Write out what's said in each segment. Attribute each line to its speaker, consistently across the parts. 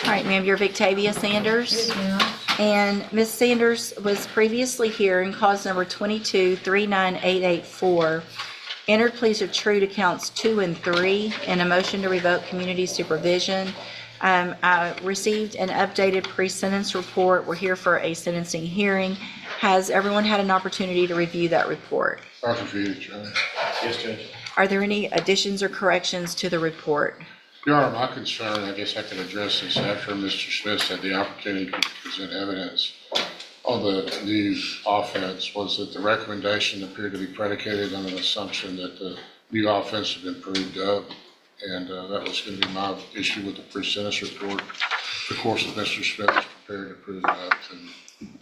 Speaker 1: All right, ma'am, you're Victavia Sanders.
Speaker 2: Yes, ma'am.
Speaker 1: And Ms. Sanders was previously here in cause number 22-39884. Entered pleas of true to counts 2 and 3 and a motion to revoke community supervision. I received an updated pre-sentence report. We're here for a sentencing hearing. Has everyone had an opportunity to review that report?
Speaker 3: I'll review it, Judge.
Speaker 4: Yes, Judge.
Speaker 1: Are there any additions or corrections to the report?
Speaker 3: Your Honor, my concern, I guess I can address this after Mr. Smith had the opportunity to present evidence on the new offense, was that the recommendation appeared to be predicated on an assumption that the new offense had been proved up. And that was going to be my issue with the pre-sentence report. Of course, if Mr. Smith is prepared to prove it up, then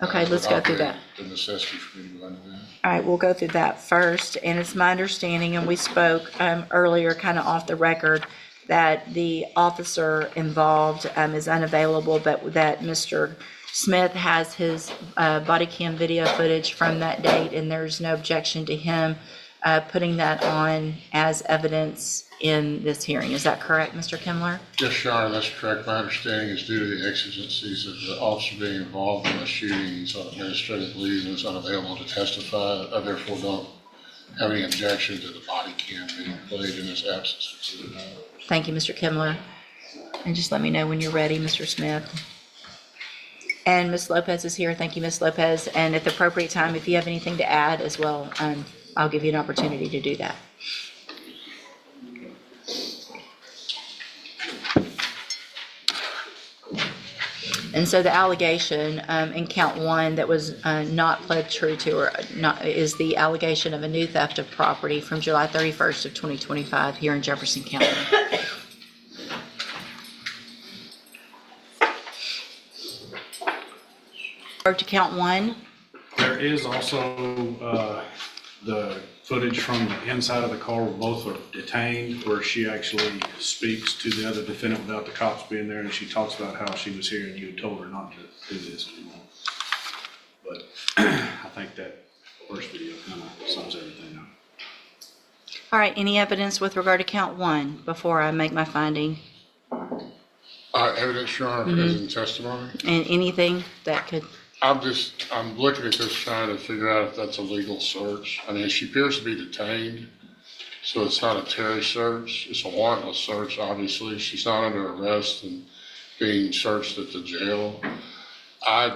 Speaker 1: Okay, let's go through that.
Speaker 3: the necessity for me to go into that.
Speaker 1: All right, we'll go through that first. And it's my understanding, and we spoke earlier, kind of off the record, that the officer involved is unavailable, but that Mr. Smith has his body cam video footage from that date, and there's no objection to him putting that on as evidence in this hearing. Is that correct, Mr. Kimler?
Speaker 3: Yes, Your Honor, that's correct. My understanding is due to the exigencies of the officer being involved in the shooting, he's on administrative leave and is unavailable to testify. I therefore don't have any objection to the body cam being played in his absence.
Speaker 1: Thank you, Mr. Kimler. And just let me know when you're ready, Mr. Smith. And Ms. Lopez is here. Thank you, Ms. Lopez. And at the appropriate time, if you have anything to add as well, I'll give you an opportunity to do that. And so the allegation in count 1 that was not pled true to or not is the allegation of a new theft of property from July 31st of 2025 here in Jefferson County. Go to count 1.
Speaker 4: There is also the footage from the inside of the car where both are detained, where she actually speaks to the other defendant without the cops being there, and she talks about how she was here and you had told her not to do this anymore. But I think that first video kind of sums everything up.
Speaker 1: All right, any evidence with regard to count 1 before I make my finding?
Speaker 3: Evidence, Your Honor, is in testimony.
Speaker 1: And anything that could,
Speaker 3: I'm looking at this trying to figure out if that's a legal search. I mean, she appears to be detained, so it's not a Terry search. It's a warrantless search, obviously. She's not under arrest and being searched at the jail.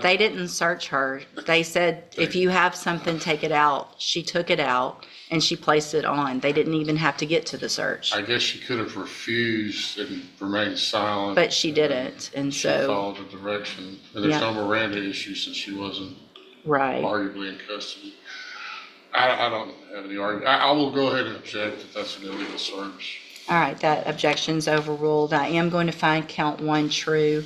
Speaker 1: they didn't search her. They said, if you have something, take it out. She took it out and she placed it on. They didn't even have to get to the search.
Speaker 3: I guess she could have refused and remained silent.
Speaker 1: But she didn't, and
Speaker 3: She
Speaker 1: so,
Speaker 3: followed the direction. And there's
Speaker 1: Yeah.
Speaker 3: no Miranda issue since she wasn't
Speaker 1: right.
Speaker 3: arguably in custody. I don't have any argument. I will go ahead and object that that's an illegal search.
Speaker 1: All right, that objection's overruled. I am going to find count 1 true.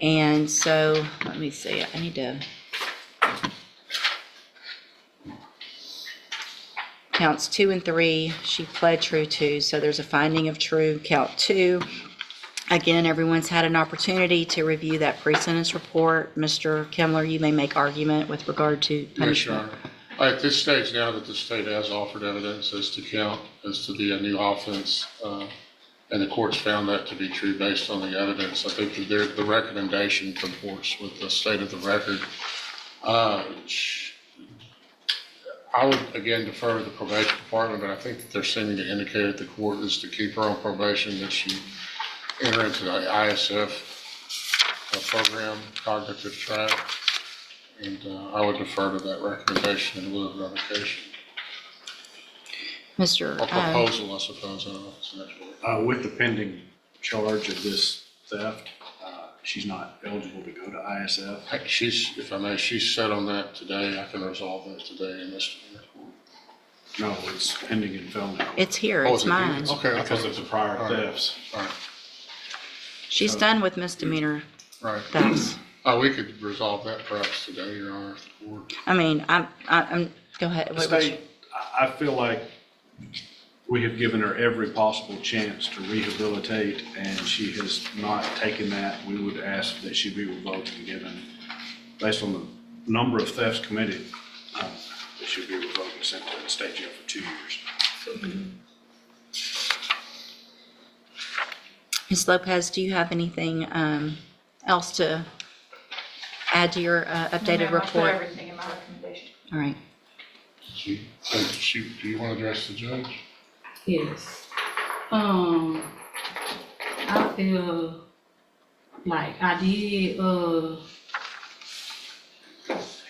Speaker 1: And so, let me see, I need to. Counts 2 and 3, she pled true to, so there's a finding of true. Count 2, again, everyone's had an opportunity to review that pre-sentence report. Mr. Kimler, you may make argument with regard to
Speaker 3: Yes, Your
Speaker 1: punishment.
Speaker 3: Honor. At this stage now that the state has offered evidence as to the new offense, and the court's found that to be true based on the evidence, I think that the recommendation comports with the state of the record. I would again defer to the probation department, but I think that they're seeming to indicate that the court is to keep her on probation, that she enter into the ISF program, cognitive track. And I would defer to that recommendation in lieu of revocation.
Speaker 1: Mr.
Speaker 3: Or proposal, I suppose. I don't know if it's an actual.
Speaker 4: With the pending charge of this theft, she's not eligible to go to ISF.
Speaker 3: If I may, she's set on that today. I can resolve that today in this.
Speaker 4: No, it's pending in felony.
Speaker 1: It's here,
Speaker 3: Oh,
Speaker 1: it's
Speaker 3: is it here?
Speaker 1: mine.
Speaker 3: Okay.
Speaker 4: Because of the prior
Speaker 3: All right.
Speaker 4: thefts.
Speaker 3: All right,
Speaker 1: She's done with misdemeanor
Speaker 3: right.
Speaker 1: thefts.
Speaker 3: We could resolve that perhaps today, Your Honor, if the court.
Speaker 1: I mean, I'm, go ahead.
Speaker 4: The state, I feel like we have given her every possible chance to rehabilitate, and she has not taken that. We would ask that she be revoked and given, based on the number of thefts committed, that she be revoked and sent to the state jail for 2 years.
Speaker 1: Ms. Lopez, do you have anything else to add to your updated report?
Speaker 2: Everything in my recommendation.
Speaker 1: All right.
Speaker 3: Do you want to address the judge?
Speaker 5: Yes. I feel like I did, how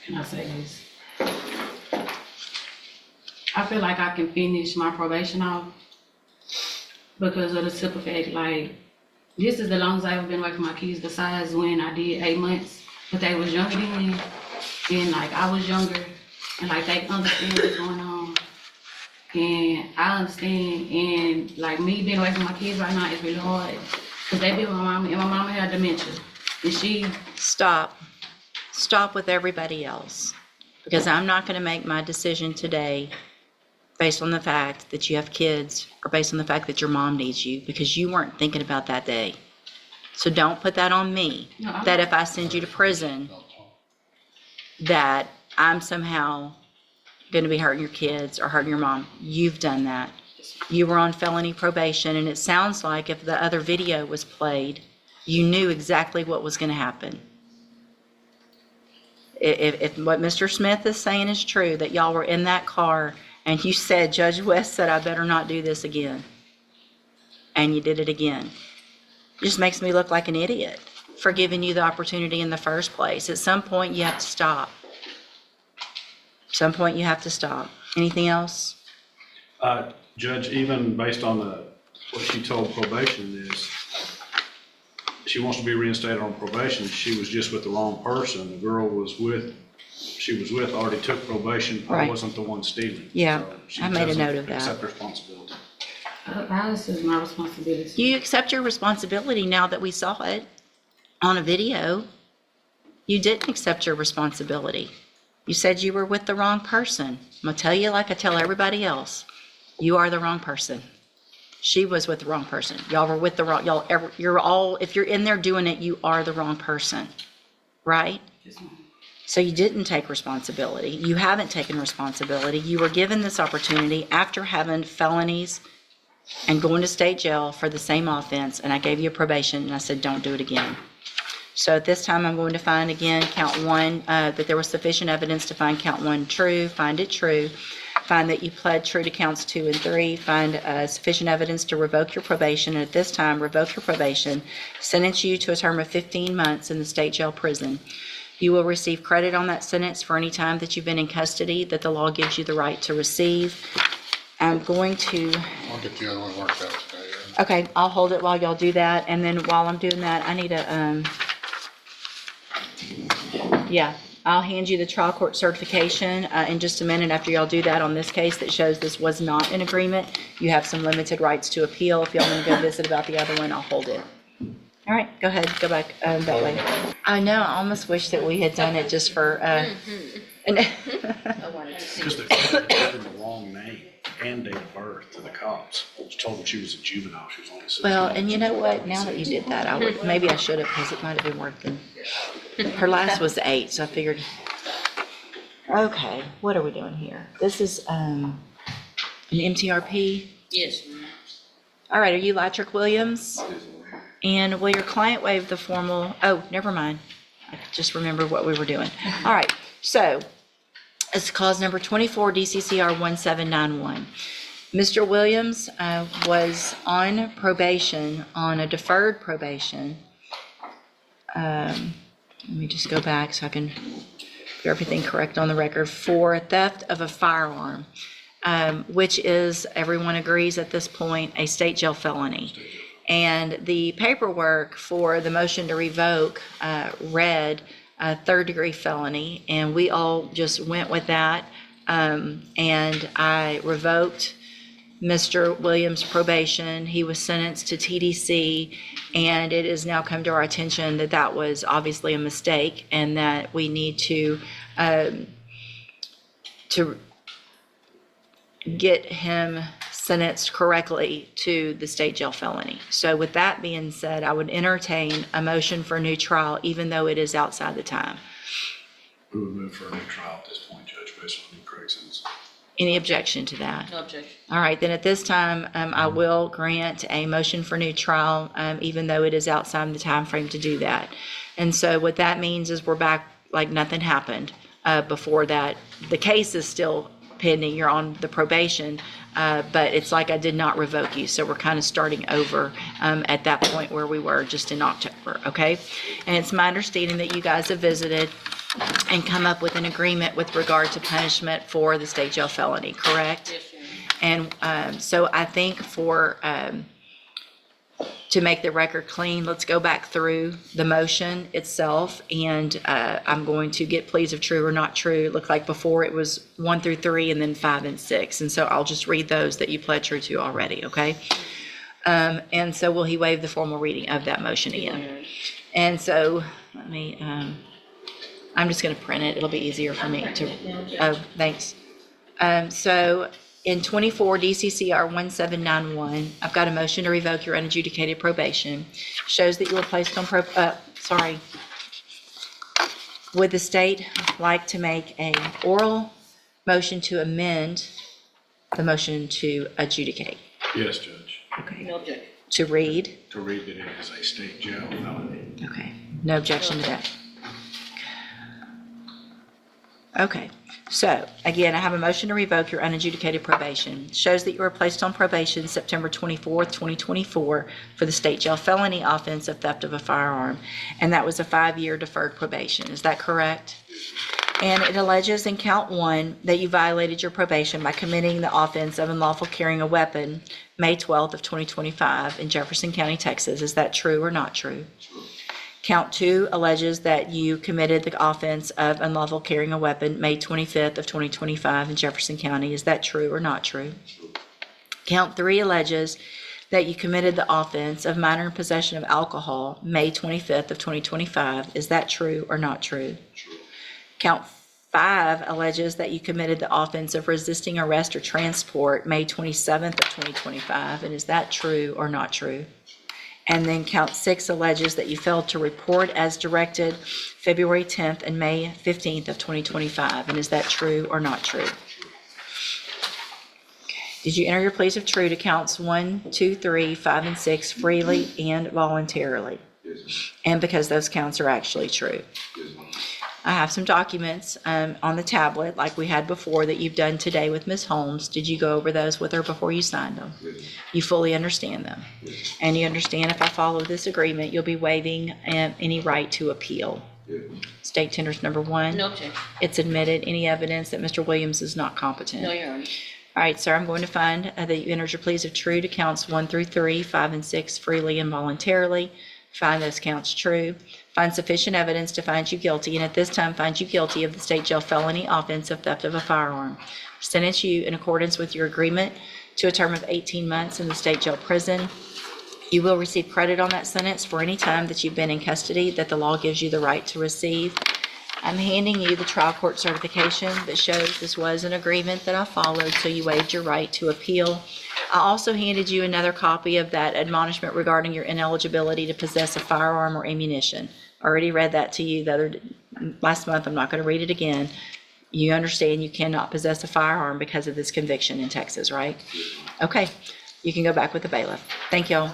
Speaker 5: can I say this? I feel like I can finish my probation off because of the simple fact, like, this is the longest I've ever been away from my kids besides when I did 8 months, but they was younger than me, and like, I was younger, and like, they understand what's going on. And I understand, and like, me being away from my kids right now is really hard, because they be with my mama, and my mama had dementia, and she,
Speaker 1: Stop. Stop with everybody else. Because I'm not going to make my decision today based on the fact that you have kids or based on the fact that your mom needs you, because you weren't thinking about that day. So don't put that on me,
Speaker 5: No, I'm
Speaker 1: that
Speaker 5: not.
Speaker 1: if I send you to prison, that I'm somehow going to be hurting your kids or hurting your mom. You've done that. You were on felony probation, and it sounds like if the other video was played, you knew exactly what was going to happen. If what Mr. Smith is saying is true, that y'all were in that car and you said, Judge West said, I better not do this again, and you did it again, it just makes me look like an idiot for giving you the opportunity in the first place. At some point, you have to stop. At some point, you have to stop. Anything else?
Speaker 4: Judge, even based on what she told probation is, she wants to be reinstated on probation. She was just with the wrong person. The girl she was with already took probation. I
Speaker 1: Right.
Speaker 4: wasn't the one stealing.
Speaker 1: Yeah,
Speaker 4: So she
Speaker 1: I made a
Speaker 4: doesn't
Speaker 1: note of that.
Speaker 4: Accept responsibility.
Speaker 5: this is my responsibility.
Speaker 1: You accept your responsibility now that we saw it on a video. You didn't accept your responsibility. You said you were with the wrong person. I'm gonna tell you like I tell everybody else. You are the wrong person. She was with the wrong person. Y'all were with the wrong, if you're in there doing it, you are the wrong person, right?
Speaker 5: Yes, ma'am.
Speaker 1: So you didn't take responsibility. You haven't taken responsibility. You were given this opportunity after having felonies and going to state jail for the same offense, and I gave you a probation, and I said, don't do it again. So at this time, I'm going to find again, count one, that there was sufficient evidence to find count one true, find it true, find that you pled true to counts 2 and 3, find sufficient evidence to revoke your probation, and at this time, revoke your probation, sentence you to a term of 15 months in the state jail prison. You will receive credit on that sentence for any time that you've been in custody that the law gives you the right to receive. I'm going to,
Speaker 3: I'll get the other one worked out today.
Speaker 1: okay, I'll hold it while y'all do that, and then while I'm doing that, I need a, yeah, I'll hand you the trial court certification in just a minute after y'all do that on this case that shows this was not an agreement. You have some limited rights to appeal. If y'all want to go visit about the other one, I'll hold it. All right, go ahead, go back that way. I know, I almost wish that we had done it just for, and
Speaker 4: Because they gave her the wrong name and date of birth to the cops. She told them she was a juvenile. She was only 16.
Speaker 1: well, and you know what, now that you did that, maybe I should have, because it might have been worth it. Her last was 8, so I figured, okay, what are we doing here? This is, an MTRP?
Speaker 6: Yes, ma'am.
Speaker 1: All right, are you Lric Williams? And will your client waive the formal, oh, never mind. I just remembered what we were doing. All right, so it's cause number 24 DCCR 1791. Mr. Williams was on probation, on a deferred probation. Let me just go back so I can get everything correct on the record, for theft of a firearm, which is, everyone agrees at this point, a state jail felony. And the paperwork for the motion to revoke read a third-degree felony, and we all just went with that. And I revoked Mr. Williams' probation. He was sentenced to TDC, and it has now come to our attention that that was obviously a mistake, and that we need to get him sentenced correctly to the state jail felony. So with that being said, I would entertain a motion for a new trial, even though it is outside the time.
Speaker 4: We would move for a new trial at this point, Judge, based on the correct sentence.
Speaker 1: Any objection to that?
Speaker 2: No objection.
Speaker 1: All right, then at this time, I will grant a motion for new trial, even though it is outside the time frame to do that. And so what that means is we're back like nothing happened before that. The case is still pending, you're on the probation, but it's like I did not revoke you. So we're kind of starting over at that point where we were just in October, okay? And it's my understanding that you guys have visited and come up with an agreement with regard to punishment for the state jail felony, correct?
Speaker 2: Yes, Your Honor.
Speaker 1: And so I think to make the record clean, let's go back through the motion itself, and I'm going to get pleas of true or not true. It looked like before it was 1 through 3 and then 5 and 6, and so I'll just read those that you pled true to already, okay? And so will he waive the formal reading of that motion again? And so let me, I'm just going to print it. It'll be easier for me to, oh, thanks. So in 24 DCCR 1791, I've got a motion to revoke your unadjudicated probation. Shows that you were placed on Would the state like to make a oral motion to amend the motion to adjudicate?
Speaker 4: Yes, Judge.
Speaker 1: Okay.
Speaker 2: No objection.
Speaker 1: To read?
Speaker 4: To read that it is a state jail felony.
Speaker 1: Okay. No objection to that. Okay. So, again, I have a motion to revoke your unadjudicated probation. Shows that you were placed on probation September 24th, 2024 for the state jail felony offense of theft of a firearm. And that was a 5-year deferred probation. Is that correct? And it alleges in count 1 that you violated your probation by committing the offense of unlawful carrying a weapon May 12th of 2025 in Jefferson County, Texas. Is that true or not true? True. Count 2 alleges that you committed the offense of unlawful carrying a weapon May 25th of 2025 in Jefferson County. Is that true or not true? True. Count 3 alleges that you committed the offense of minor in possession of alcohol May 25th of 2025. Is that true or not true? True. Count 5 alleges that you committed the offense of resisting arrest or transport May 27th of 2025. And is that true or not true? And then count 6 alleges that you failed to report as directed February 10th and May 15th of 2025. And is that true or not true? Did you enter your pleas of true to counts 1, 2, 3, 5, and 6 freely and voluntarily? Yes. And because those counts are actually true? Yes. I have some documents on the tablet like we had before that you've done today with Ms. Holmes. Did you go over those with her before you signed them? Yes. You fully understand them? Yes. And you understand if I follow this agreement, you'll be waiving any right to appeal? Yes. State tenders number 1.
Speaker 2: No objection.
Speaker 1: It's admitted. Any evidence that Mr. Williams is not competent?
Speaker 2: No, Your Honor.
Speaker 1: All right, sir, I'm going to find that you entered your pleas of true to counts 1 through 3, 5, and 6 freely and voluntarily. Find those counts true. Find sufficient evidence to find you guilty, and at this time find you guilty of the state jail felony offense of theft of a firearm. Sentence you in accordance with your agreement to a term of 18 months in the state jail prison. You will receive credit on that sentence for any time that you've been in custody that the law gives you the right to receive. I'm handing you the trial court certification that shows this was an agreement that I followed, so you waived your right to appeal. I also handed you another copy of that admonishment regarding your ineligibility to possess a firearm or ammunition. I already read that to you last month. I'm not going to read it again. You understand you cannot possess a firearm because of this conviction in Texas, right? Okay, you can go back with the bailiff. Thank y'all.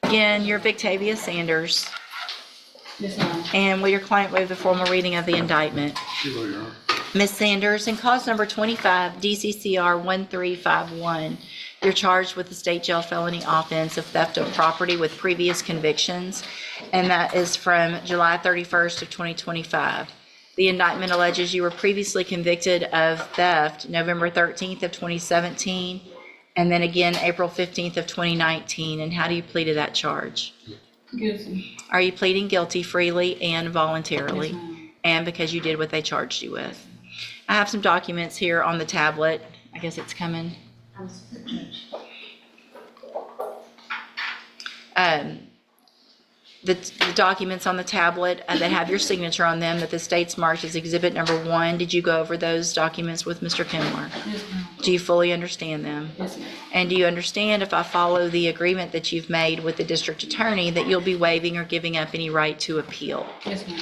Speaker 1: Again, you're Victavia Sanders.
Speaker 5: Yes, ma'am.
Speaker 1: And will your client waive the formal reading of the indictment?
Speaker 3: Sure, Your Honor.
Speaker 1: Ms. Sanders, in cause number 25, DCCR 1351, you're charged with the state jail felony offense of theft of property with previous convictions, and that is from July 31st of 2025. The indictment alleges you were previously convicted of theft November 13th of 2017, and then again April 15th of 2019. And how do you plead to that charge?
Speaker 5: Guilty.
Speaker 1: Are you pleading guilty freely and voluntarily?
Speaker 5: Yes, ma'am.
Speaker 1: And because you did what they charged you with? I have some documents here on the tablet. I guess it's coming. the documents on the tablet that have your signature on them that the state's marked as exhibit number 1, did you go over those documents with Mr. Kimler?
Speaker 5: Yes, ma'am.
Speaker 1: Do you fully understand them?
Speaker 5: Yes, ma'am.
Speaker 1: And do you understand, if I follow the agreement that you've made with the district attorney, that you'll be waiving or giving up any right to appeal?
Speaker 5: Yes, ma'am.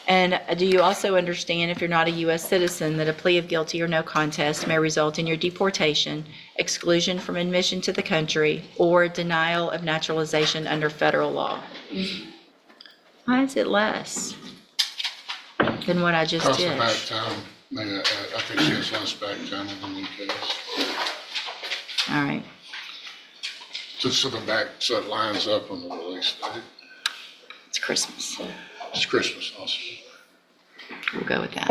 Speaker 1: And do you also understand, if you're not a U.S. citizen, that a plea of guilty or no contest may result in your deportation, exclusion from admission to the country, or denial of naturalization under federal law?
Speaker 5: Yes, ma'am.
Speaker 1: Why is it less than what I just
Speaker 3: Because the
Speaker 1: did?
Speaker 3: back time, I think she has less back time in the new case.
Speaker 1: All right.
Speaker 3: Just so so it lines up on the release date.
Speaker 1: It's Christmas.
Speaker 3: It's Christmas also.
Speaker 1: We'll go with that.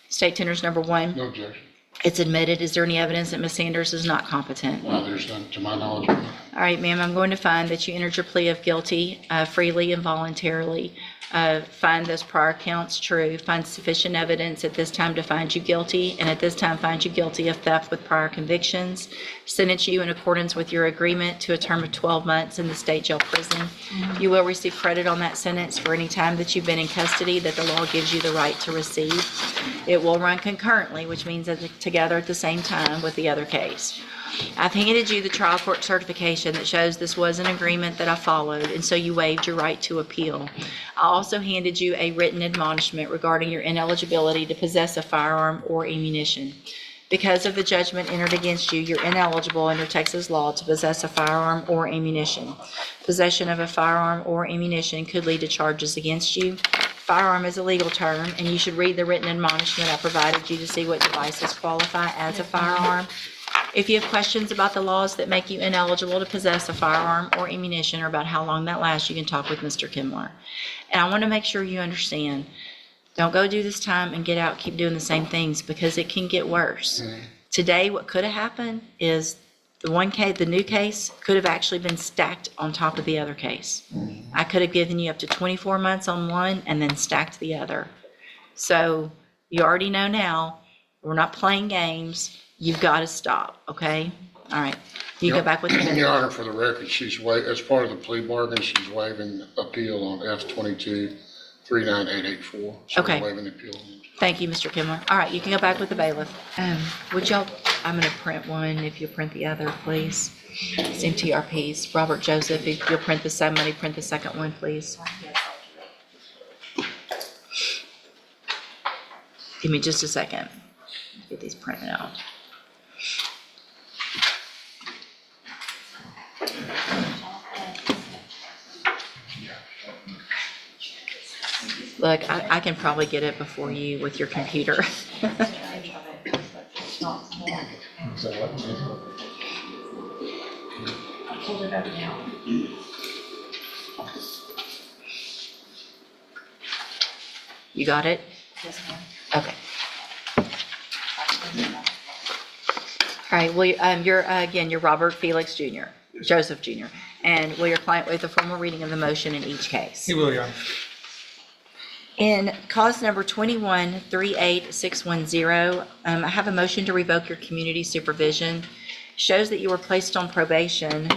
Speaker 1: State tenders number 1.
Speaker 3: No objection.
Speaker 1: It's admitted. Is there any evidence that Ms. Sanders is not competent?
Speaker 3: There's none to my knowledge. Ma'am.
Speaker 1: All right, ma'am, I'm going to find that you entered your plea of guilty freely and voluntarily. Find those prior counts true. Find sufficient evidence at this time to find you guilty, and at this time find you guilty of theft with prior convictions. Sentence you in accordance with your agreement to a term of 12 months in the state jail prison. You will receive credit on that sentence for any time that you've been in custody that the law gives you the right to receive. It will run concurrently, which means that together at the same time with the other case. I've handed you the trial court certification that shows this was an agreement that I followed, and so you waived your right to appeal. I also handed you a written admonishment regarding your ineligibility to possess a firearm or ammunition. Because of the judgment entered against you, you're ineligible under Texas law to possess a firearm or ammunition. Possession of a firearm or ammunition could lead to charges against you. Firearm is a legal term, and you should read the written admonishment I provided you to see what devices qualify as a firearm. If you have questions about the laws that make you ineligible to possess a firearm or ammunition, or about how long that lasts, you can talk with Mr. Kimler. And I want to make sure you understand, don't go do this time and get out, keep doing the same things, because it can get worse. Today, what could have happened is the new case could have actually been stacked on top of the other case. I could have given you up to 24 months on one and then stacked the other. So you already know now, we're not playing games. You've got to stop, okay? All right. You go back with the
Speaker 3: Your Honor, for the record, as part of the plea bargain, she's waiving appeal on F-22 39884.
Speaker 1: Okay.
Speaker 3: Waiving the appeal.
Speaker 1: Thank you, Mr. Kimler. All right, you can go back with the bailiff. Would y'all, I'm going to print one, if you'll print the other, please. It's MTRPs. Robert Joseph, if you'll print somebody print the second one, please. Give me just a second. Get these printed out. Look, I can probably get it before you with your computer. You got it?
Speaker 2: Yes, ma'am.
Speaker 1: Okay. All right, well, you're Robert Felix Jr., Joseph Jr., and will your client waive the formal reading of the motion in each case?
Speaker 6: He will, Your Honor.
Speaker 1: In cause number 21-38610, I have a motion to revoke your community supervision. Shows that you were placed on probation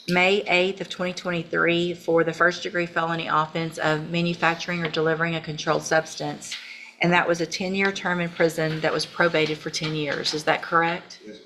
Speaker 1: May 8th of 2023 for the first-degree felony offense of manufacturing or delivering a controlled substance. And that was a 10-year term in prison that was probated for 10 years. Is that correct?
Speaker 6: Yes.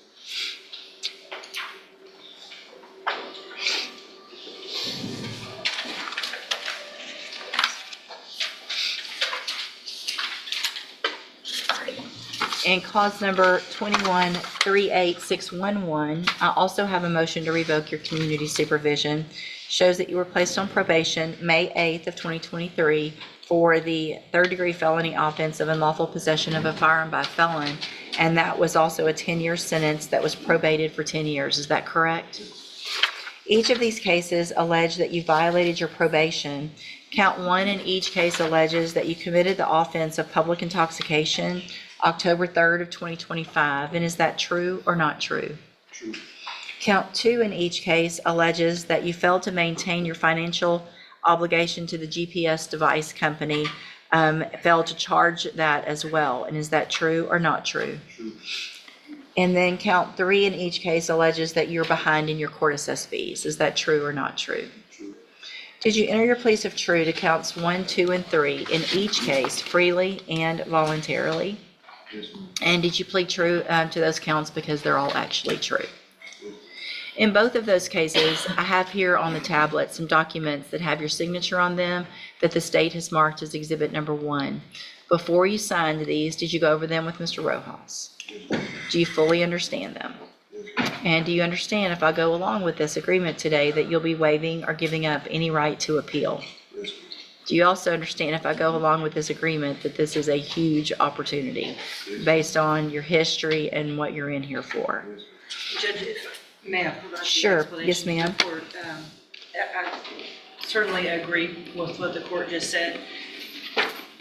Speaker 1: In cause number 21-38611, I also have a motion to revoke your community supervision. Shows that you were placed on probation May 8th of 2023 for the third-degree felony offense of unlawful possession of a firearm by a felon, and that was also a 10-year sentence that was probated for 10 years. Is that correct? Each of these cases allege that you violated your probation. Count 1 in each case alleges that you committed the offense of public intoxication October 3rd of 2025, and is that true or not true?
Speaker 6: True.
Speaker 1: Count 2 in each case alleges that you failed to maintain your financial obligation to the GPS device company, failed to charge that as well, and is that true or not true?
Speaker 6: True.
Speaker 1: And then count 3 in each case alleges that you're behind in your court assessed fees. Is that true or not true?
Speaker 2: True.
Speaker 1: Did you enter your pleas of true to counts 1, 2, and 3 in each case freely and voluntarily?
Speaker 2: Yes, ma'am.
Speaker 1: And did you plead true to those counts because they're all actually true? In both of those cases, I have here on the tablet some documents that have your signature on them that the state has marked as exhibit number 1. Before you signed these, did you go over them with Mr. Rojas?
Speaker 2: Yes, ma'am.
Speaker 1: Do you fully understand them?
Speaker 2: Yes, ma'am.
Speaker 1: And do you understand if I go along with this agreement today that you'll be waiving or giving up any right to appeal?
Speaker 2: Yes, ma'am.
Speaker 1: Do you also understand if I go along with this agreement that this is a huge opportunity based on your history and what you're in here for?
Speaker 2: Yes, ma'am.
Speaker 6: Judge, if, may I provide the
Speaker 1: Sure.
Speaker 6: explanation?
Speaker 1: Yes, ma'am.
Speaker 6: to the court? I certainly agree with what the court just said.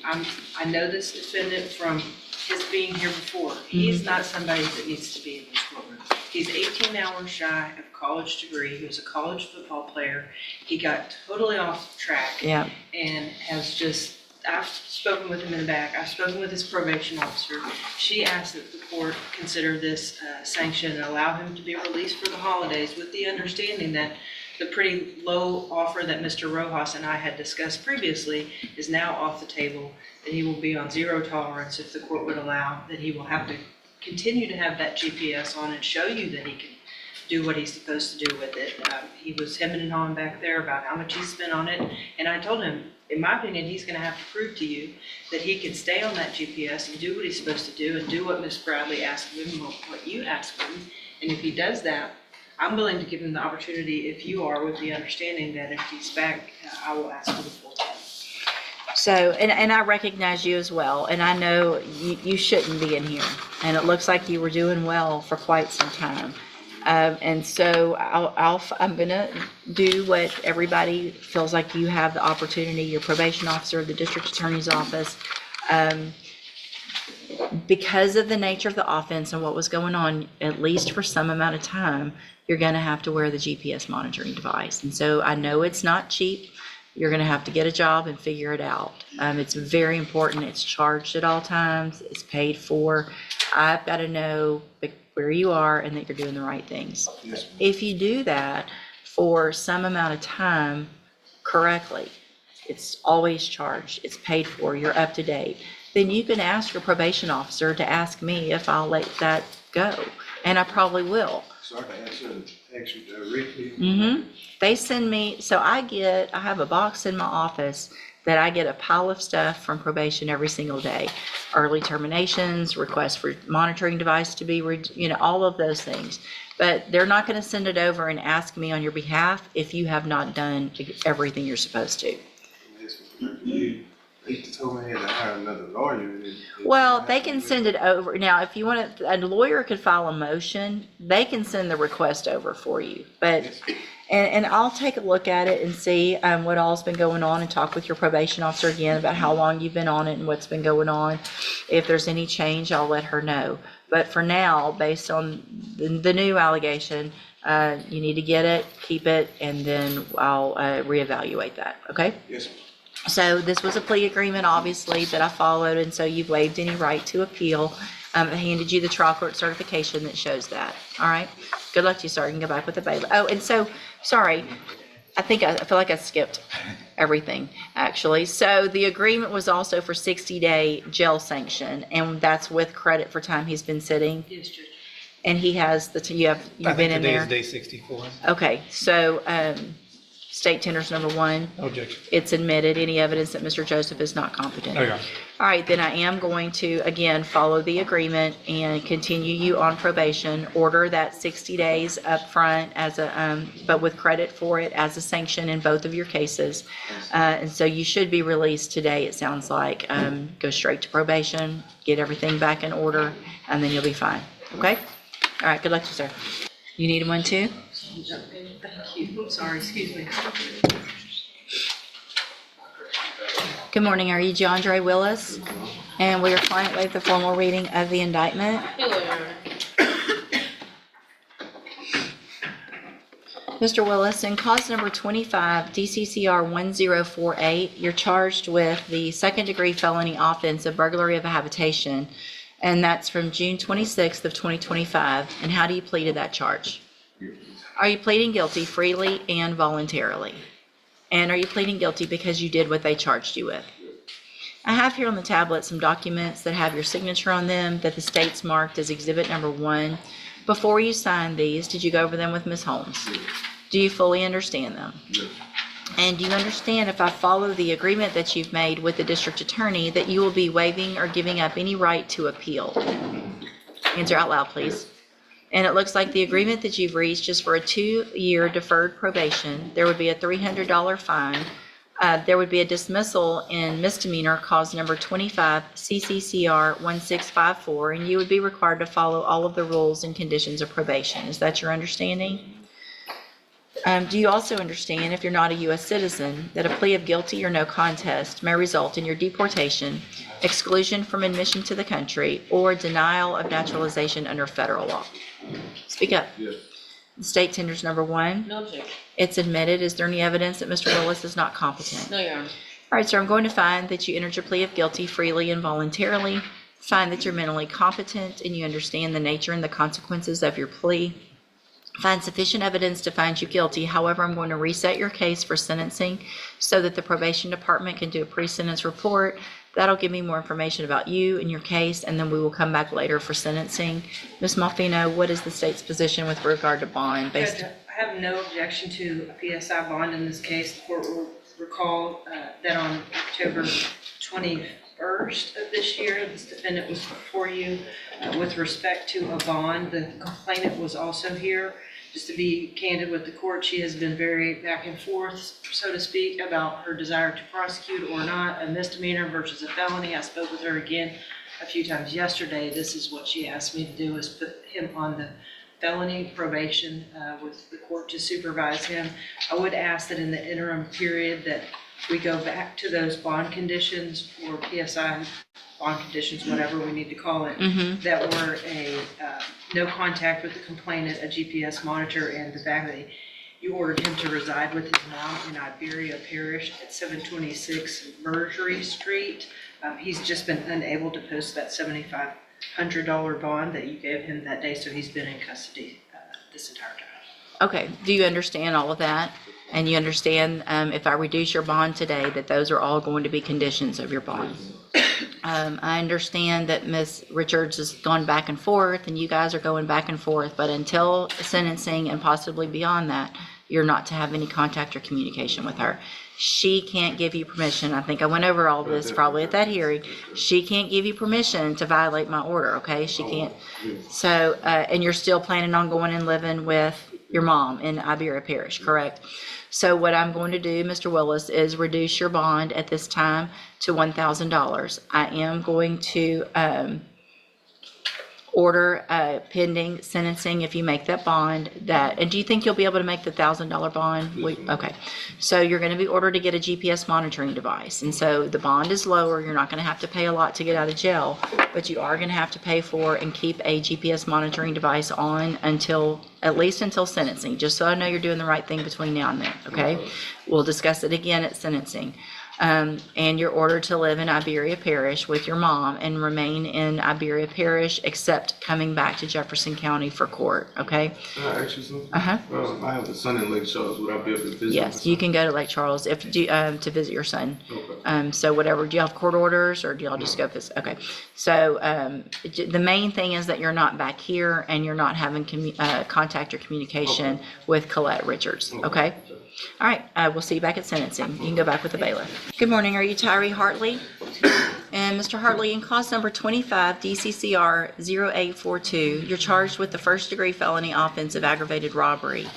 Speaker 6: I know this defendant from his being here before. He's not somebody that needs to be in this courtroom. He's 18 hours shy of college degree. He was a college football player. He got totally off track.
Speaker 1: Yeah.
Speaker 6: And has just, I've spoken with him in the back. I've spoken with his probation officer. She asked that the court consider this sanction and allow him to be released for the holidays with the understanding that the pretty low offer that Mr. Rojas and I had discussed previously is now off the table, that he will be on zero tolerance if the court would allow, that he will have to continue to have that GPS on and show you that he can do what he's supposed to do with it. He was hemming and hawing back there about how much he spent on it, and I told him, in my opinion, he's gonna have to prove to you that he can stay on that GPS and do what he's supposed to do and do what Ms. Bradley asked of him, what you asked of him. And if he does that, I'm willing to give him the opportunity, if you are, with the understanding that if he's back, I will ask for the full time.
Speaker 1: So, and I recognize you as well, and I know you shouldn't be in here, and it looks like you were doing well for quite some time. And so I'm gonna do what everybody feels like you have the opportunity, your probation officer, the district attorney's office. Because of the nature of the offense and what was going on, at least for some amount of time, you're gonna have to wear the GPS monitoring device. And so I know it's not cheap. You're gonna have to get a job and figure it out. It's very important. It's charged at all times. It's paid for. I've gotta know where you are and that you're doing the right things.
Speaker 2: Yes, ma'am.
Speaker 1: If you do that for some amount of time correctly, it's always charged, it's paid for, you're up to date, then you can ask your probation officer to ask me if I'll let that go. And I probably will.
Speaker 2: So I can answer directly.
Speaker 1: They send me, so I have a box in my office that I get a pile of stuff from probation every single day. Early terminations, requests for monitoring device to be, all of those things. But they're not gonna send it over and ask me on your behalf if you have not done everything you're supposed to.
Speaker 2: Yes, ma'am. They told me I had to hire another lawyer.
Speaker 1: Well, they can send it over. Now, if you want to, a lawyer could file a motion, they can send the request over for you. But, and I'll take a look at it and see what all's been going on and talk with your probation officer again about how long you've been on it and what's been going on. If there's any change, I'll let her know. But for now, based on the new allegation, you need to get it, keep it, and then I'll reevaluate that, okay?
Speaker 2: Yes, ma'am.
Speaker 1: So this was a plea agreement, obviously, that I followed, and so you've waived any right to appeal. I handed you the trial court certification that shows that, all right? Good luck to you, sir. You can go back with the bailiff. Oh, and so, sorry, I feel like I skipped everything, actually. So the agreement was also for 60-day jail sanction, and that's with credit for time he's been sitting.
Speaker 6: Yes, Judge.
Speaker 1: And he has you've been in there?
Speaker 7: Today is day 64.
Speaker 1: Okay, so, state tenders number 1.
Speaker 7: No objection.
Speaker 1: It's admitted, any evidence that Mr. Joseph is not competent.
Speaker 7: Okay.
Speaker 1: All right, then I am going to, again, follow the agreement and continue you on probation, order that 60 days up front as a, but with credit for it as a sanction in both of your cases. And so you should be released today, it sounds like. Go straight to probation, get everything back in order, and then you'll be fine, okay? All right, good luck to you, sir. You need one too?
Speaker 6: Thank you. I'm sorry, excuse me.
Speaker 1: Good morning, are you John Willis? And will your client waive the formal reading of the indictment? Mr. Willis, in cause number 25, DCCR 1048, you're charged with the second-degree felony offense of burglary of a habitation. And that's from June 26th of 2025. And how do you plead to that charge? Are you pleading guilty freely and voluntarily? And are you pleading guilty because you did what they charged you with? I have here on the tablet some documents that have your signature on them that the state's marked as Exhibit Number 1. Before you signed these, did you go over them with Ms. Holmes? Do you fully understand them? And do you understand, if I follow the agreement that you've made with the district attorney, that you will be waiving or giving up any right to appeal? Answer out loud, please. And it looks like the agreement that you've reached is for a 2-year deferred probation. There would be a $300 fine. There would be a dismissal in misdemeanor cause number 25 CCCR 1654, and you would be required to follow all of the rules and conditions of probation. Is that your understanding? Do you also understand, if you're not a U.S. citizen, that a plea of guilty or no contest may result in your deportation, exclusion from admission to the country, or denial of naturalization under federal law? Speak up.
Speaker 2: Yes.
Speaker 1: The state tenders number 1.
Speaker 7: No objection.
Speaker 1: It's admitted. Is there any evidence that Mr. Willis is not competent?
Speaker 7: No, Your Honor.
Speaker 1: All right, sir, I'm going to find that you entered your plea of guilty freely and voluntarily, find that you're mentally competent and you understand the nature and the consequences of your plea, find sufficient evidence to find you guilty. However, I'm going to reset your case for sentencing so that the probation department can do a pre-sentence report. That'll give me more information about you and your case, and then we will come back later for sentencing. Ms. Malfino, what is the state's position with regard to bond?
Speaker 6: Judge, I have no objection to a PSI bond in this case. The court will recall that on October 21st of this year, this defendant was before you with respect to a bond. The complainant was also here. Just to be candid with the court, she has been very back and forth, so to speak, about her desire to prosecute or not a misdemeanor versus a felony. I spoke with her again a few times yesterday. This is what she asked me to do, is put him on the felony probation with the court to supervise him. I would ask that in the interim period that we go back to those bond conditions, or PSI bond conditions, whatever we need to call it, that were a no contact with the complainant, a GPS monitor, and the fact that you ordered him to reside with his mom in Iberia Parish at 726 Burglary Street. He's just been unable to post that $7,500 bond that you gave him that day, so he's been in custody this entire time.
Speaker 1: Okay, do you understand all of that? And you understand if I reduce your bond today, that those are all going to be conditions of your bond? I understand that Ms. Richards has gone back and forth, and you guys are going back and forth, but until sentencing and possibly beyond that, you're not to have any contact or communication with her. She can't give you permission. I think I went over all this probably at that hearing. She can't give you permission to violate my order, okay? She can't. So, and you're still planning on going and living with your mom in Iberia Parish, correct? So what I'm going to do, Mr. Willis, is reduce your bond at this time to $1,000. I am going to order pending sentencing, if you make that bond, that, and do you think you'll be able to make the $1,000 bond? Okay, so you're going to be ordered to get a GPS monitoring device, and so the bond is lower. You're not going to have to pay a lot to get out of jail, but you are going to have to pay for and keep a GPS monitoring device on until, at least until sentencing, just so I know you're doing the right thing between now and then, okay? We'll discuss it again at sentencing. And you're ordered to live in Iberia Parish with your mom and remain in Iberia Parish except coming back to Jefferson County for court, okay?
Speaker 2: Can I ask you something?
Speaker 1: Uh-huh.
Speaker 2: I have a son in Lake Charles. Would I be able to visit?
Speaker 1: Yes, you can go to Lake Charles if to visit your son.
Speaker 2: Okay.
Speaker 1: So whatever, do y'all have court orders or do y'all just go visit? Okay. So the main thing is that you're not back here and you're not having contact or communication with Colette Richards, okay? All right, we'll see you back at sentencing. You can go back with the bailiff. Good morning, are you Tyree Hartley? And Mr. Hartley, in cause number 25 DCCR 0842, you're charged with the first-degree felony offense of aggravated robbery,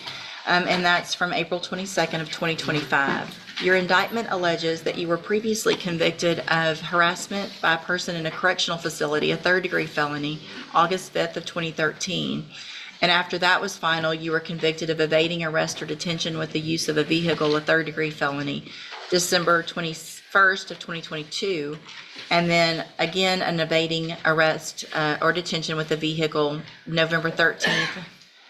Speaker 1: and that's from April 22nd of 2025. Your indictment alleges that you were previously convicted of harassment by a person in a correctional facility, a third-degree felony, August 5th of 2013. And after that was final, you were convicted of evading arrest or detention with the use of a vehicle, a third-degree felony, December 21st of 2022. And then again, an evading arrest or detention with a vehicle, November 13th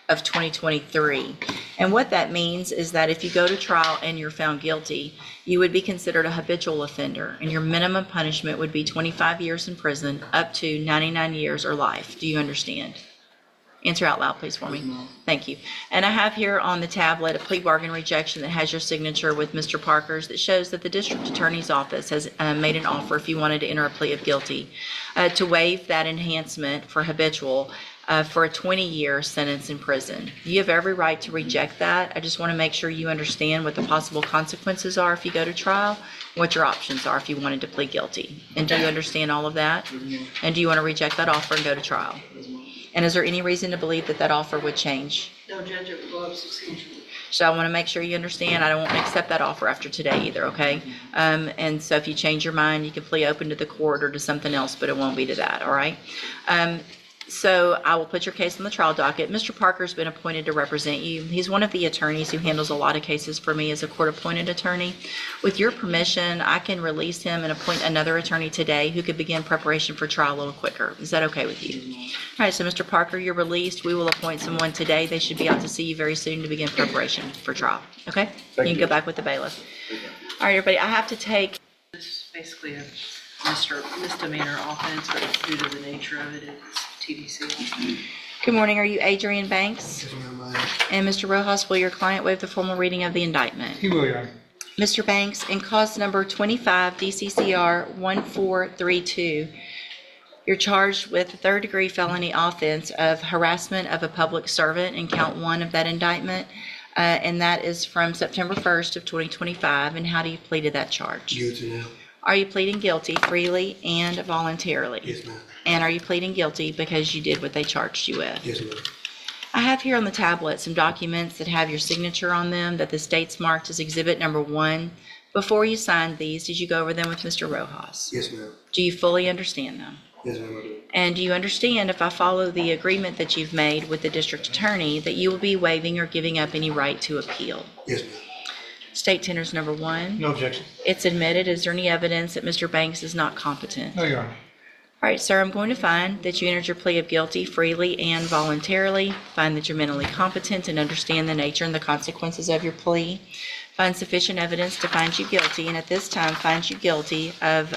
Speaker 1: of 2023. And what that means is that if you go to trial and you're found guilty, you would be considered a habitual offender, and your minimum punishment would be 25 years in prison up to 99 years or life. Do you understand? Answer out loud, please, for me. Thank you. And I have here on the tablet a plea bargain rejection that has your signature with Mr. Parker's that shows that the district attorney's office has made an offer, if you wanted to enter a plea of guilty, to waive that enhancement for habitual for a 20-year sentence in prison. You have every right to reject that. I just want to make sure you understand what the possible consequences are if you go to trial, what your options are if you wanted to plead guilty. And do you understand all of that? And do you want to reject that offer and go to trial? And is there any reason to believe that that offer would change?
Speaker 6: No, Judge, it would go up substantially.
Speaker 1: So I want to make sure you understand, I don't want to accept that offer after today either, okay? And so if you change your mind, you can plea open to the court or to something else, but it won't be to that, all right? So I will put your case on the trial docket. Mr. Parker's been appointed to represent you. He's one of the attorneys who handles a lot of cases for me as a court-appointed attorney. With your permission, I can release him and appoint another attorney today who could begin preparation for trial a little quicker. Is that okay with you? All right, so Mr. Parker, you're released. We will appoint someone today. They should be out to see you very soon to begin preparation for trial, okay? You can go back with the bailiff. All right, everybody, I have to take.
Speaker 6: This is basically a misdemeanor offense, but due to the nature of it, it's TDC.
Speaker 1: Good morning. Are you Adrian Banks?
Speaker 2: Yes, ma'am.
Speaker 1: And Mr. Rojas, will your client waive the formal reading of the indictment?
Speaker 2: He will, Your Honor.
Speaker 1: Mr. Banks, in cause number 25 DCCR 1432, you're charged with a third-degree felony offense of harassment of a public servant in count 1 of that indictment, and that is from September 1st of 2025. And how do you plead to that charge?
Speaker 2: Guilty now.
Speaker 1: Are you pleading guilty freely and voluntarily?
Speaker 2: Yes, ma'am.
Speaker 1: And are you pleading guilty because you did what they charged you with?
Speaker 2: Yes, ma'am.
Speaker 1: I have here on the tablet some documents that have your signature on them that the state's marked as Exhibit Number 1. Before you signed these, did you go over them with Mr. Rojas?
Speaker 2: Yes, ma'am.
Speaker 1: Do you fully understand them?
Speaker 2: Yes, ma'am, I do.
Speaker 1: And do you understand, if I follow the agreement that you've made with the district attorney, that you will be waiving or giving up any right to appeal?
Speaker 2: Yes, ma'am.
Speaker 1: State tenders number 1.
Speaker 2: No objection.
Speaker 1: It's admitted. Is there any evidence that Mr. Banks is not competent?
Speaker 2: No, Your Honor.
Speaker 1: All right, sir, I'm going to find that you entered your plea of guilty freely and voluntarily, find that you're mentally competent and understand the nature and the consequences of your plea, find sufficient evidence to find you guilty, and at this time find you guilty of,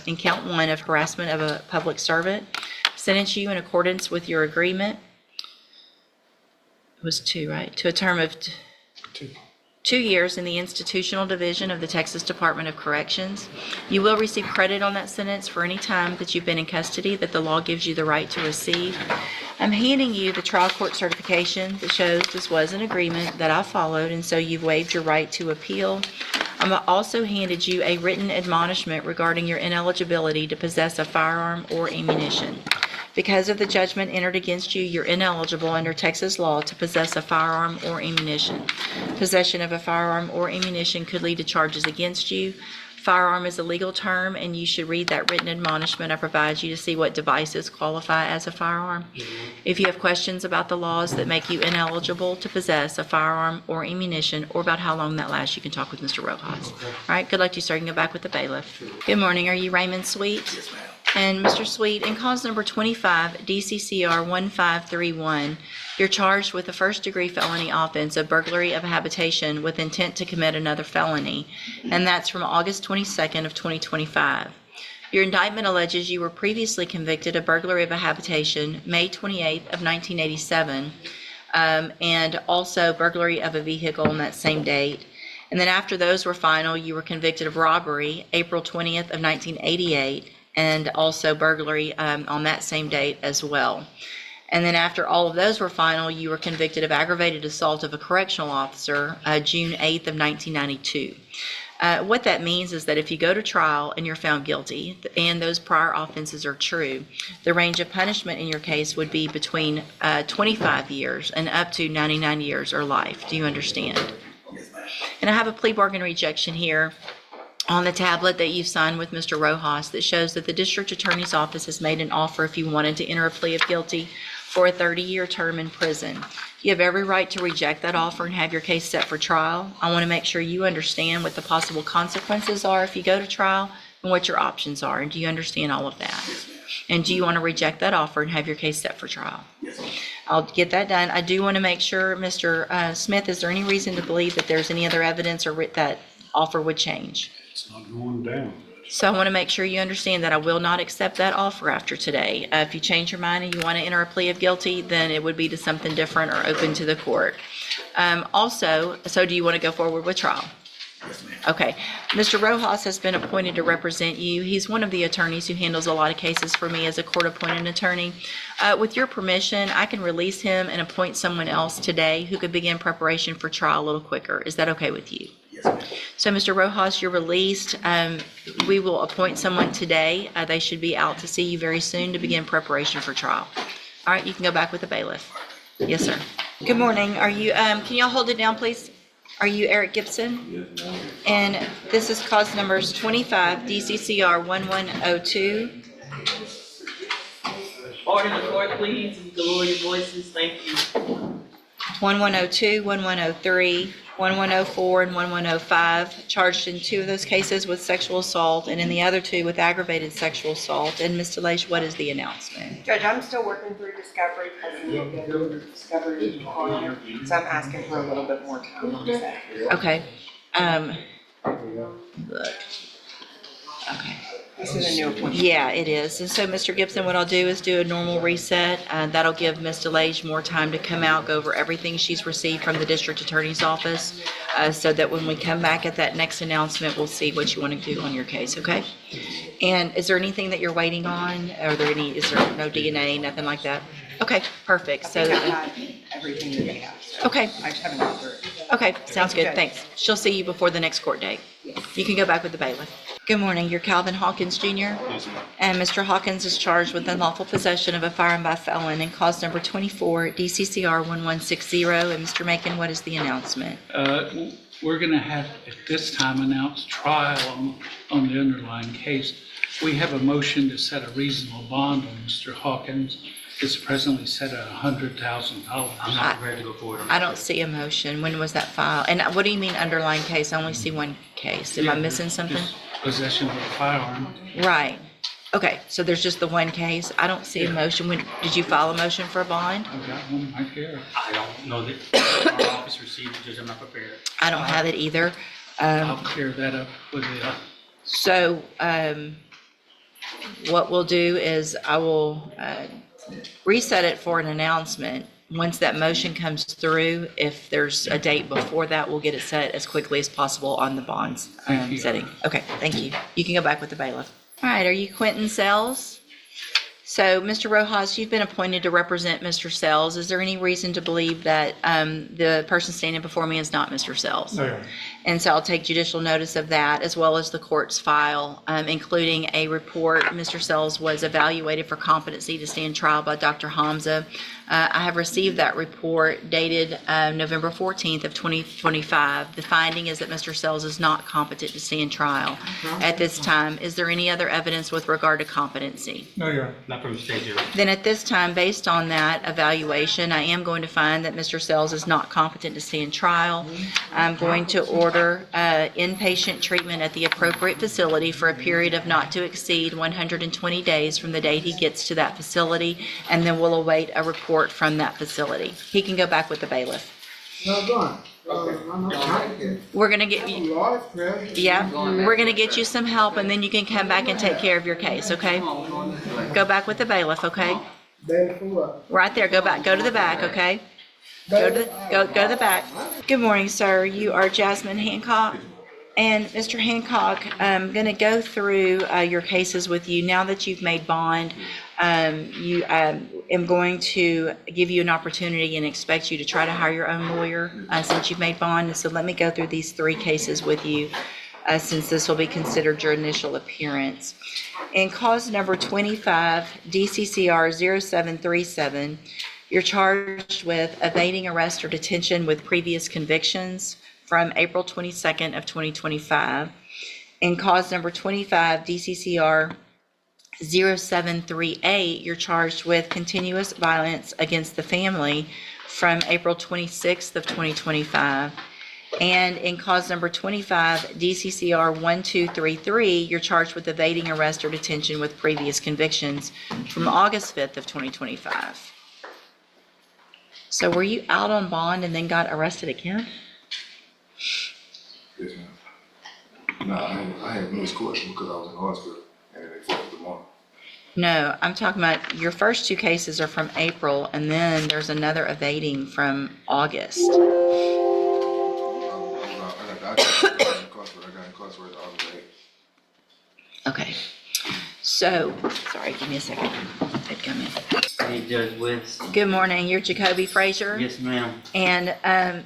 Speaker 1: in count 1, of harassment of a public servant, sentence you in accordance with your agreement. It was 2, right? To a term of 2 years in the institutional division of the Texas Department of Corrections. You will receive credit on that sentence for any time that you've been in custody that the law gives you the right to receive. I'm handing you the trial court certification that shows this was an agreement that I followed, and so you've waived your right to appeal. I'm also handed you a written admonishment regarding your ineligibility to possess a firearm or ammunition. Because of the judgment entered against you, you're ineligible under Texas law to possess a firearm or ammunition. Possession of a firearm or ammunition could lead to charges against you. Firearm is a legal term, and you should read that written admonishment I provide you to see what devices qualify as a firearm. If you have questions about the laws that make you ineligible to possess a firearm or ammunition, or about how long that lasts, you can talk with Mr. Rojas. All right, good luck to you, sir. You can go back with the bailiff. Good morning. Are you Raymond Sweet? Yes, ma'am. And Mr. Sweet, in cause number 25 DCCR 1531, you're charged with a first-degree felony offense of burglary of a habitation with intent to commit another felony, and that's from August 22nd of 2025. Your indictment alleges you were previously convicted of burglary of a habitation May 28th of 1987, and also burglary of a vehicle on that same date. And then after those were final, you were convicted of robbery April 20th of 1988, and also burglary on that same date as well. And then after all of those were final, you were convicted of aggravated assault of a correctional officer June 8th of 1992. What that means is that if you go to trial and you're found guilty, and those prior offenses are true, the range of punishment in your case would be between 25 years and up to 99 years or life. Do you understand? And I have a plea bargain rejection here on the tablet that you've signed with Mr. Rojas that shows that the district attorney's office has made an offer if you wanted to enter a plea of guilty for a 30-year term in prison. You have every right to reject that offer and have your case set for trial. I want to make sure you understand what the possible consequences are if you go to trial and what your options are. And do you understand all of that? And do you want to reject that offer and have your case set for trial? I'll get that done. I do want to make sure, Mr. Smith, is there any reason to believe that there's any other evidence or that offer would change?
Speaker 4: It's not going down.
Speaker 1: So I want to make sure you understand that I will not accept that offer after today. If you change your mind and you want to enter a plea of guilty, then it would be to something different or open to the court. Also, so do you want to go forward with trial? Okay. Mr. Rojas has been appointed to represent you. He's one of the attorneys who handles a lot of cases for me as a court-appointed attorney. With your permission, I can release him and appoint someone else today who could begin preparation for trial a little quicker. Is that okay with you?
Speaker 2: Yes, ma'am.
Speaker 1: So, Mr. Rojas, you're released. We will appoint someone today. They should be out to see you very soon to begin preparation for trial. All right, you can go back with the bailiff. Yes, sir. Good morning. Are you, can y'all hold it down, please? Are you Eric Gibson? Yes, ma'am. And this is cause numbers 25 DCCR 1102.
Speaker 7: Order in the court, please. You can lower your voices. Thank you.
Speaker 1: 1102, 1103, 1104, and 1105, charged in 2 of those cases with sexual assault and in the other 2 with aggravated sexual assault. And Ms. DeLage, what is the announcement?
Speaker 8: Judge, I'm still working through discovery because we need to go through discovery requirement, so I'm asking for a little bit more time on that.
Speaker 1: Okay. Look. Okay.
Speaker 8: This is a new appointment.
Speaker 1: Yeah, it is. And so, Mr. Gibson, what I'll do is do a normal reset. That'll give Ms. DeLage more time to come out, go over everything she's received from the district attorney's office, so that when we come back at that next announcement, we'll see what you want to do on your case, okay? And is there anything that you're waiting on? Is there no DNA, nothing like that? Okay, perfect.
Speaker 8: I
Speaker 1: So,
Speaker 8: think I had everything that they have, so
Speaker 1: okay,
Speaker 8: I just haven't gone through it.
Speaker 1: okay, sounds good, thanks. She'll see you before the next court date. You can go back with the bailiff. Good morning, you're Calvin Hawkins Jr.?
Speaker 2: Yes, ma'am.
Speaker 1: And Mr. Hawkins is charged with unlawful possession of a firearm by felon in cause number 24 DCCR 1160. And Mr. Macon, what is the announcement?
Speaker 9: We're going to have, at this time, announce trial on the underlying case. We have a motion to set a reasonable bond on Mr. Hawkins. It's presently set at $100,000.
Speaker 10: I'm not prepared to go forward on that.
Speaker 1: I don't see a motion. When was that filed? And what do you mean underlying case? I only see one case. Am I missing something?
Speaker 9: Just possession of a firearm.
Speaker 1: Right. Okay, so there's just the one case. I don't see a motion. Did you file a motion for a bond?
Speaker 9: I've got one right here.
Speaker 10: I don't know that our office received it, Judge. I'm not prepared.
Speaker 1: I don't have it either.
Speaker 9: I'll clear that up with the,
Speaker 1: So, what we'll do is I will reset it for an announcement. Once that motion comes through, if there's a date before that, we'll get it set as quickly as possible on the bonds
Speaker 9: Thank you.
Speaker 1: setting. Okay, thank you. You can go back with the bailiff. All right, are you Quentin Sells? So, Mr. Rojas, you've been appointed to represent Mr. Sells. Is there any reason to believe that the person standing before me is not Mr. Sells?
Speaker 4: No.
Speaker 1: And so I'll take judicial notice of that, as well as the court's file, including a report. Mr. Sells was evaluated for competency to stand trial by Dr. Hamza. I have received that report dated November 14th of 2025. The finding is that Mr. Sells is not competent to stand trial at this time. Is there any other evidence with regard to competency?
Speaker 10: No, Your Honor. Not from the state jury.
Speaker 1: Then at this time, based on that evaluation, I am going to find that Mr. Sells is not competent to stand trial. I'm going to order inpatient treatment at the appropriate facility for a period of not to exceed 120 days from the date he gets to that facility, and then we'll await a report from that facility. He can go back with the bailiff. We're gonna get you, yeah, we're gonna get you some help, and then you can come back and take care of your case, okay? Go back with the bailiff, okay? Right there, go to the back, okay? Go to the back. Good morning, sir. You are Jasmine Hancock. And Mr. Hancock, I'm gonna go through your cases with you. Now that you've made bond, am going to give you an opportunity and expect you to try to hire your own lawyer since you've made bond. And so let me go through these 3 cases with you since this will be considered your initial appearance. In cause number 25, DCCR 0737, you're charged with evading arrest or detention with previous convictions from April 22nd of 2025. In cause number 25, DCCR 0738, you're charged with continuous violence against the family from April 26th of 2025. And in cause number 25, DCCR 1233, you're charged with evading arrest or detention with previous convictions from August 5th of 2025. So were you out on bond and then got arrested again?
Speaker 2: Yes, ma'am. No, I had missed court because I was in the hospital and they fucked the month.
Speaker 1: No, I'm talking about your first two cases are from April, and then there's another evading from August.
Speaker 2: I got incarcerated August 8th.
Speaker 1: Okay. So, sorry, give me a second. They'd come in.
Speaker 11: Hey, Judge West.
Speaker 1: Good morning. You're Jacoby Frazier.
Speaker 11: Yes, ma'am.
Speaker 1: And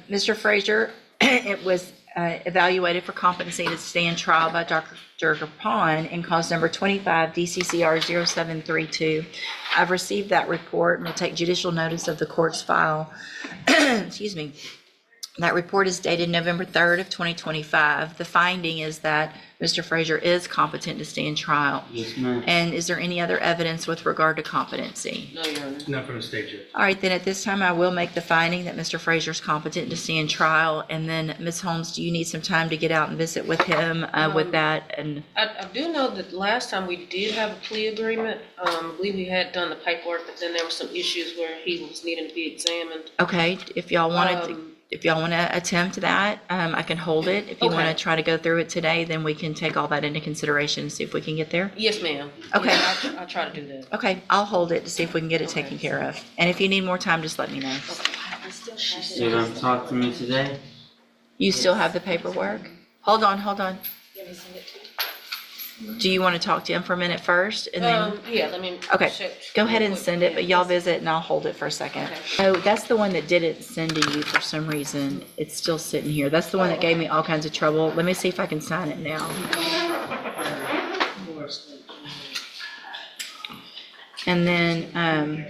Speaker 1: Mr. Frazier, it was evaluated for competency to stand trial by Dr. Kaplan in cause number 25 DCCR 0732. I've received that report and will take judicial notice of the court's file. Excuse me. That report is dated November 3rd of 2025. The finding is that Mr. Frazier is competent to stand trial.
Speaker 11: Yes, ma'am.
Speaker 1: And is there any other evidence with regard to competency?
Speaker 6: No, Your Honor.
Speaker 10: Not from the state, Judge.
Speaker 1: All right, then at this time, I will make the finding that Mr. Frazier is competent to stand trial. And then, Ms. Holmes, do you need some time to get out and visit with him with that? And
Speaker 6: I do know that last time we did have a plea agreement. I believe we had done the paperwork, but then there were some issues where he was needing to be examined.
Speaker 1: okay, if y'all want to attempt that, I can hold it. If you want
Speaker 6: Okay.
Speaker 1: to try to go through it today, then we can take all that into consideration and see if we can get there.
Speaker 6: Yes, ma'am.
Speaker 1: Okay.
Speaker 6: Yeah, I'll try to do that.
Speaker 1: Okay, I'll hold it to see if we can get it taken care of. And if you need more time, just let me know.
Speaker 11: You gonna talk to me today?
Speaker 1: You still have the paperwork? Hold on. Do you want to talk to him for a minute first and then?
Speaker 6: Yeah, let me.
Speaker 1: Okay,
Speaker 6: check
Speaker 1: go ahead and
Speaker 6: real quick.
Speaker 1: send it, but
Speaker 6: Yeah.
Speaker 1: y'all visit and I'll hold it for a second. Oh, that's the one that didn't send to you for some reason. It's still sitting here. That's the one that gave me all kinds of trouble. Let me see if I can sign it now. And then, and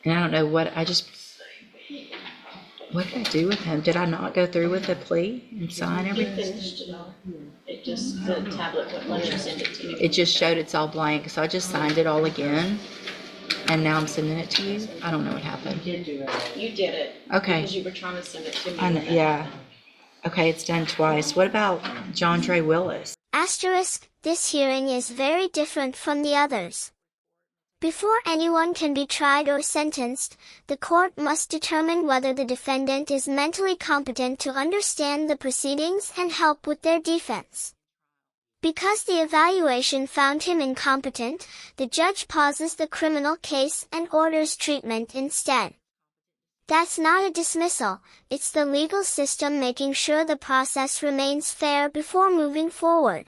Speaker 1: I don't know what did I do with him? Did I not go through with the plea and sign everything?
Speaker 7: Finished it all. It just, the tablet wouldn't let you send it to you.
Speaker 1: It just showed it's all blank, so I just signed it all again. And now I'm sending it to you. I don't know what happened.
Speaker 7: You did it.
Speaker 1: Okay.
Speaker 7: Because you were trying to send it to me.
Speaker 1: I know, yeah. Okay, it's done twice. What about John Dre Willis?
Speaker 12: Asterisk, this hearing is very different from the others. Before anyone can be tried or sentenced, the court must determine whether the defendant is mentally competent to understand the proceedings and help with their defense. Because the evaluation found him incompetent, the judge pauses the criminal case and orders treatment instead. That's not a dismissal, it's the legal system making sure the process remains fair before moving forward.